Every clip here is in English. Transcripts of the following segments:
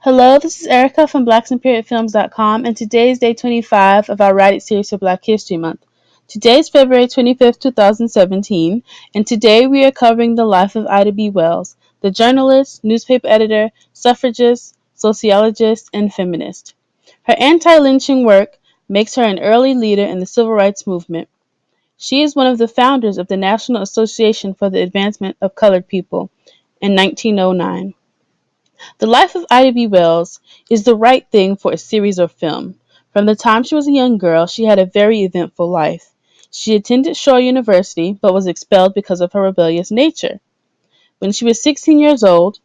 Hello, this is Erica from blacksandperiodfilms.com, and today is day 25 of our Write It series for Black History Month. Today is February 25th, 2017, and today we are covering the life of Ida B. Wells, the journalist, newspaper editor, suffragist, sociologist, and feminist. Her anti-lynching work makes her an early leader in the civil rights movement. She is one of the founders of the National Association for the Advancement of Colored People in 1909. The life of Ida B. Wells is the right thing for a series or film. From the time she was a young girl, she had a very eventful life. She attended Shaw University, but was expelled because of her rebellious nature. When she was 16 years old,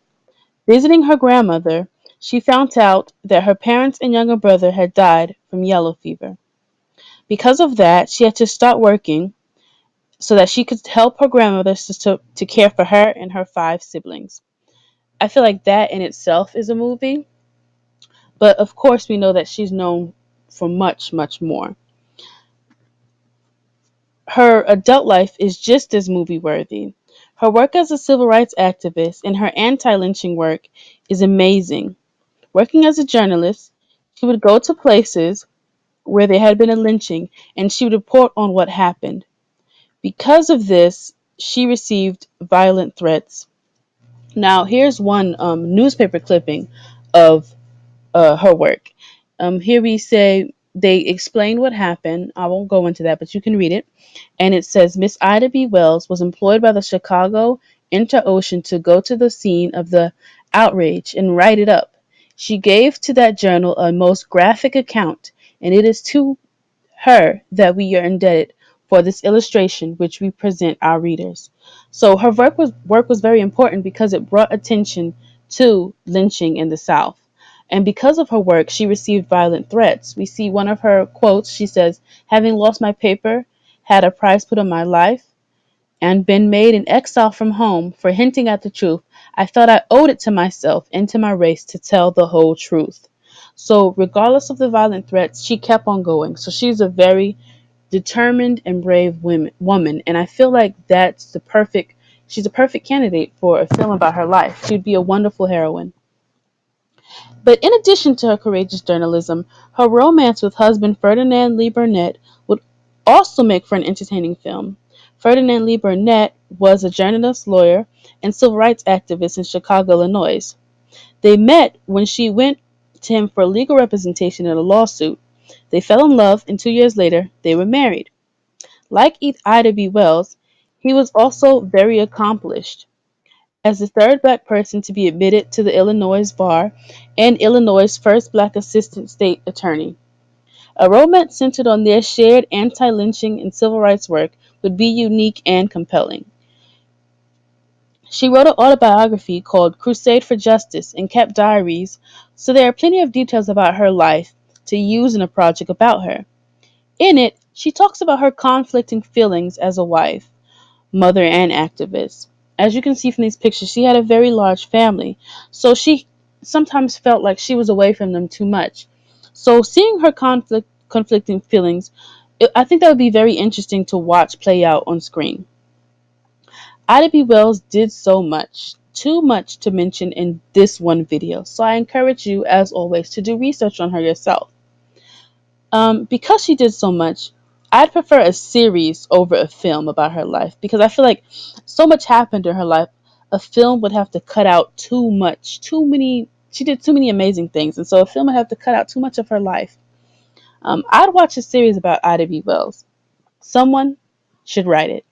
visiting her grandmother, she found out that her parents and younger brother had died from yellow fever. Because of that, she had to start working so that she could help her grandmother to care for her and her five siblings. I feel like that in itself is a movie. But of course, we know that she's known for much, much more. Her adult life is just as movie worthy. Her work as a civil rights activist and her anti lynching work is amazing. Working as a journalist, she would go to places where there had been a lynching and she would report on what happened. Because of this, she received violent threats. Now, here's one newspaper clipping of her work. Here we say they explain what happened. I won't go into that, but you can read it. And it says Miss Ida B. Wells was employed by the Chicago Inter-Ocean to go to the scene of the outrage and write it up. She gave to that journal a most graphic account, and it is to her that we are indebted for this illustration which we present our readers. So her work was very important because it brought attention to lynching in the South. And because of her work, she received violent threats. We see one of her quotes. She says, "Having lost my paper, had a price put on my life, and been made an exile from home for hinting at the truth, I felt I owed it to myself and to my race to tell the whole truth." So, regardless of the violent threats, she kept on going. So, she's a very determined and brave woman. And I feel like she's a perfect candidate for a film about her life. She'd be a wonderful heroine. But in addition to her courageous journalism, her romance with husband Ferdinand Lee Burnett would also make for an entertaining film. Ferdinand Lee Burnett was a journalist, lawyer, and civil rights activist in Chicago, Illinois. They met when she went to him for legal representation in a lawsuit. They fell in love, and 2 years later, they were married. Like Ida B. Wells, he was also very accomplished. As the third black person to be admitted to the Illinois bar and Illinois' first black assistant state attorney. A romance centered on their shared anti-lynching and civil rights work would be unique and compelling. She wrote an autobiography called Crusade for Justice and kept diaries, so there are plenty of details about her life to use in a project about her. In it, she talks about her conflicting feelings as a wife, mother, and activist. As you can see from these pictures, she had a very large family, so she sometimes felt like she was away from them too much. So seeing her conflicting feelings, I think that would be very interesting to watch play out on screen. Ida B. Wells did so much, too much to mention in this one video, so I encourage you, as always, to do research on her yourself. Because she did so much, I'd prefer a series over a film about her life because I feel like so much happened in her life. A film would have to cut out too much, too many. She did too many amazing things, and so a film would have to cut out too much of her life. I'd watch a series about Ida B. Wells. Someone should write it.